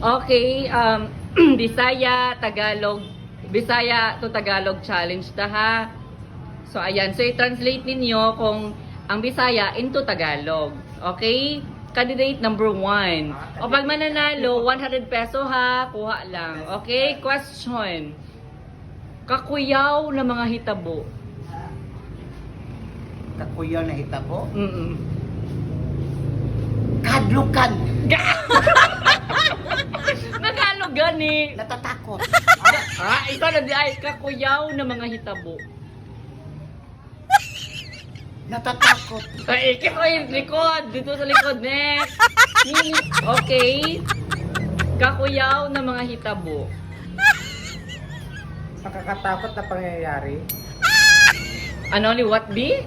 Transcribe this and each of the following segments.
Okay, Bisaya, Tagalog. Bisaya to Tagalog challenge ta ha. So ayan, so i-translate ninyo kung ang Bisaya into Tagalog. Okay? Candidate number 1. O pag mananalo, 100 peso ha, kuha lang. Okay? Question. Kakuyaw na mga hitabo. Kakuyaw na hitabo? Kadlukan. Nagano gani? Natatakot. Ito na di ay kakuyaw na mga hitabo. Natatakot. Ay, ikit ko yung likod. Dito sa likod, next. Okay. Kakuyaw na mga hitabo. Nakakatakot na pangyayari. Ano ni what be?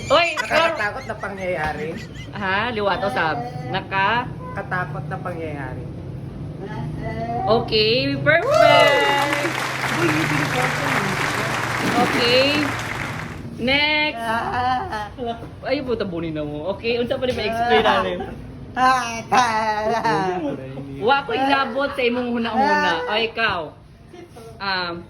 Oy, Nakakatakot na pangyayari. ha, liwato sab. Katakot na pangyayari. Okay, perfect. Okay. Next. Ay, puta bunin na mo. Okay, unsa pa rin ma-explain natin? Wa ko ilabot sa imong huna-huna. Ay, ikaw. Ay,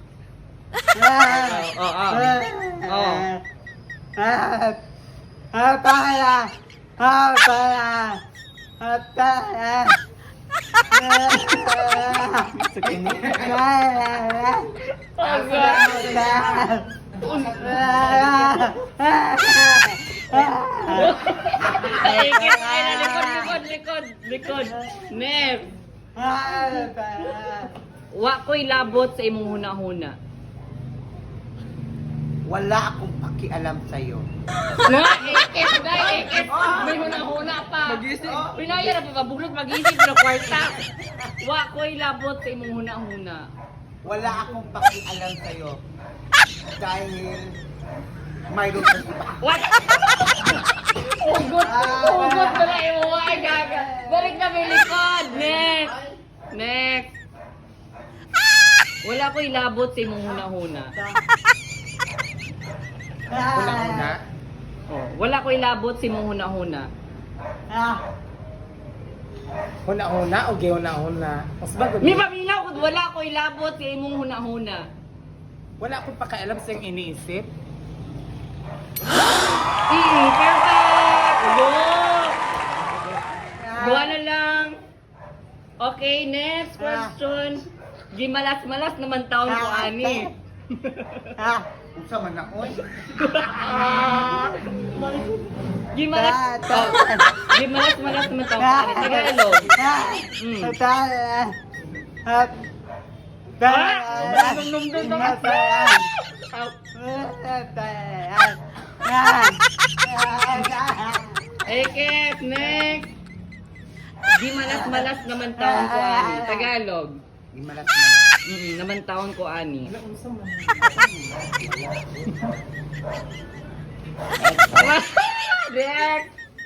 likod. Next. Wa ko ilabot sa imong huna-huna. Wala akong pakialam sa'yo. Mga ikit. May huna-huna pa. Pinaya na pa mabuglot, mag-isip na kwarta. Wa ko ilabot sa imong huna-huna. Wala akong pakialam sa'yo. Dahil mayroon kang iba. What? Hugot na lang yung mga gaga. Balik na may likod. Next. Wala ko ilabot sa imong huna-huna. Una-una. Oh, wala ko ilabot sa imong huna-huna. Huna-huna o gihuna-huna? Mas bago. May paminaw kung wala ko ilabot sa imong huna-huna. Wala akong pakialam sa iyong iniisip. Perfect! Dua na lang. Okay, next question. Gimalas-malas naman taon ko, ani. Unsa man ako? Gimalas-malas naman taon ko, ani. Tagalog. Ekit, next. Gimalas-malas naman taon ko, ani. Tagalog. Imalas-malas. Naman taon ko, ani.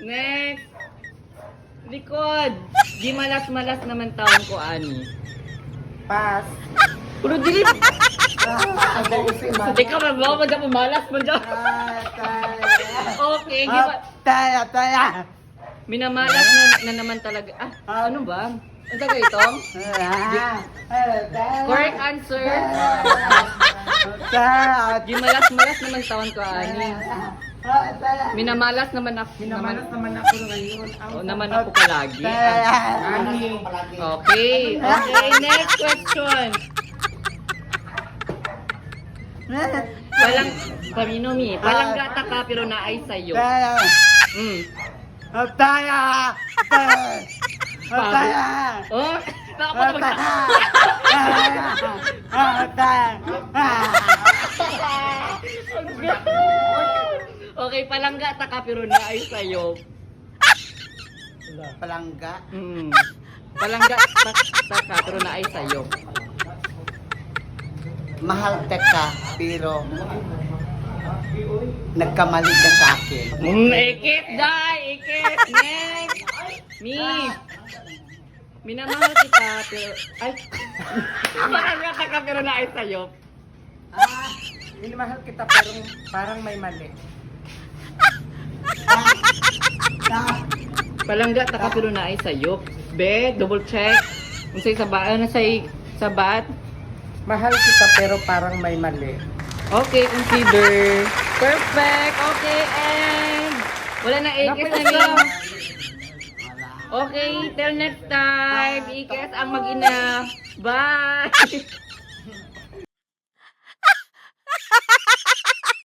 Next. Likod. Gimalas-malas naman taon ko, ani. Pass. Puro dili. Ikaw ba ba dyan pumalas mo dyan? Okay, minamalas na naman talaga. Ano ba? Ano taga ito? Correct answer. Gimalas-malas naman taon ko, ani. Minamalas naman ako. Minamalas naman ako ngayon. Naman ako palagi. Ani. Okay, next question. Palanggata ka pero naay sa'yo. Oh, okay, palanggata ka pero naay sa'yo. Palangga. Palanggata ka pero naay sa'yo. Mahal ka pero nagkamali ka sa akin. Ikit, next. Minamahal kita pero ay. Palanggata ka pero naay sa'yo. Minamahal kita pero parang may mali. Palangga ta ka pero naay sayop. Be, double check. Kung sa'y sabat. Mahal kita pero parang may mali. Okay, consider. Perfect. Okay, and wala na ikis na niyo. Okay, till next time. Ikis ang mag-ina. Bye.